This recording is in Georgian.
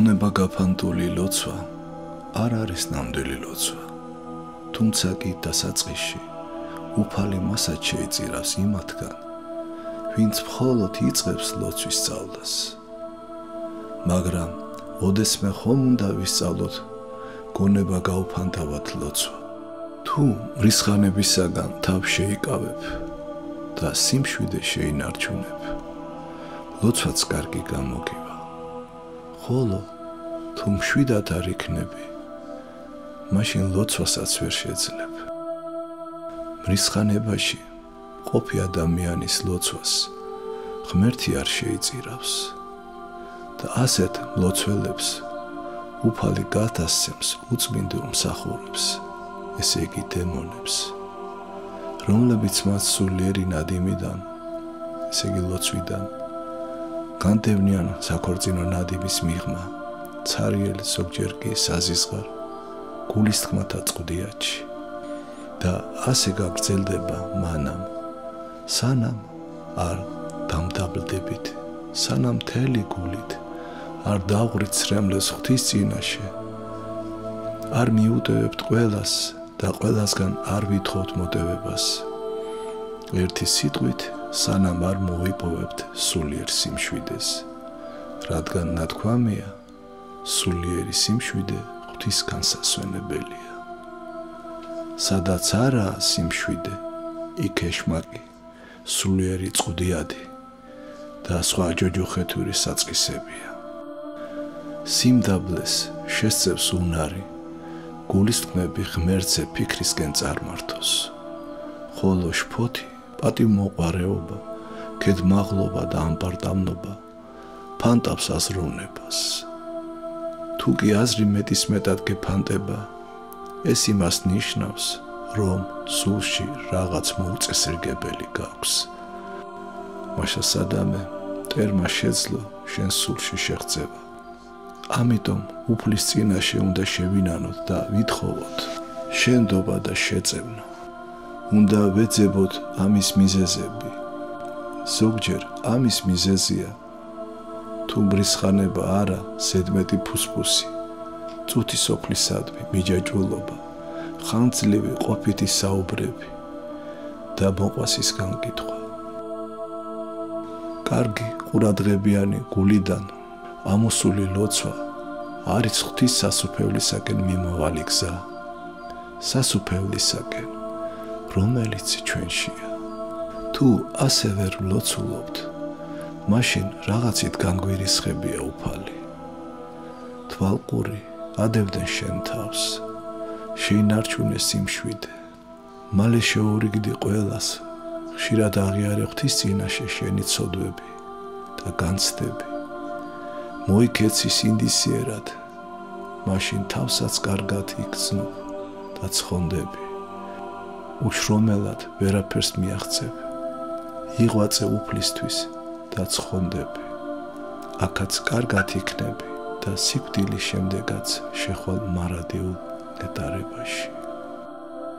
გონება გაფანტული ლოცვა არ არის ნამდვილი ლოცვა, თუმცა კი დასაწყისში უფალი მასაც შეიწირავს იმათგან, ვინც მხოლოდ იწყებს ლოცვის სწავლას. მაგრამ ოდესმე ხომ უნდა ვისწავლოთ გონება გაუფანტავად ლოცვა. თუ მრისხანებისაგან თავ შეიკავებ და სიმშვიდე შეინარჩუნებ, ლოცვაც კარგი გამოგივა. ხოლო თუ მშვიდად არ იქნები, მაშინ ლოცვასაც ვერ შეძლებ. მრისხანებაში ყოფი ადამიანის ლოცვას ღმერთი არ შეიწირავს და ასეთ მლოცველებს უფალი გათასცემს უწმინდურ მსახურებს, ესე იგი დემონებს, რომლებიც მათ სულიერი ნადიმიდან, ესე იგი ლოცვიდან, განდევნიან საქორწინო ნადიმის მიღმა, ცარიელ ზოგჯერ კი საზისღარ გულისთქმათა წყდიაჩი და ასე გაგრძელდება მანამ, სანამ არ დამდაბლდებით, სანამ მთელი გულით არ დავღვრით სრემლეს ღვთის წინაშე, არ მიუტევებთ ყველას და ყველასგან არ ვითხოვთ მოტევებას, ერთი სიტყვით სანამ არ მოვიპოვებთ სულიერ სიმშვიდეს, რადგან ნათქვამია, სულიერი სიმშვიდე ღვთის განსასვენებელია. სადაც არაა სიმშვიდე, იქ ეშმაკი, სულიერი წყუდიადი და სხვა ჯოჯოხეთური საწყისებია. სიმდაბლეს შესწევს უნარი, გულისთქმები ღმერთზე ფიქრისკენ წარმართოს, ხოლო შფოთი, პატივმოყვარეობა, ქედმაღლობა და ამპარტამნობა ფანტავს აზროვნებას. თუ კი აზრი მეტისმეტად გეფანტება, ეს იმას ნიშნავს, რომ სულში რაღაც მოუწესრიგებელი გაქვს. მაშა სადამე, მტერმა შეძლო შენ სულში შეღწევა. ამიტომ უფლის წინაშე უნდა შევინანოთ და ვითხოვოთ შენდობა და შეწევნა. უნდა ვეძებოთ ამის მიზეზები. ზოგჯერ ამის მიზეზია თუ მრისხანება არა, ზედმეტი ფუსფუსი, წუთი სოფლისადმი, მიჯაჭვულობა, ხანგრძლივი ყოფითი საუბრები და მოყვასის განკითხვა. კარგი ყურადღებიანი გულიდან ამოსული ლოცვა არის ღვთის სასუფევლისაკენ მიმავალი გზა, სასუფევლისაკენ, რომელიც ჩვენშია. თუ ასე ვერ ვლოცულობთ, მაშინ რაღაცით განგვირისხებია უფალი. თვალყური ადევდნენ შენ თავს, შეინარჩუნე სიმშვიდე, მალე შეურიგდი ყველას, ხშირად აღიარე ღვთის წინაშე შენი ცოდვები და განცდები. მოიქეცი სინდისიერად, მაშინ თავსაც კარგად იგრძნობ და ცხონდები. უშრომელად ვერაფერს მიაღწევ, იღვაწე უფლისთვის და ცხონდები. აქაც კარგად იქნები და სიკვდილის შემდეგაც შეხვალ მარადიულ ნეტარებაში.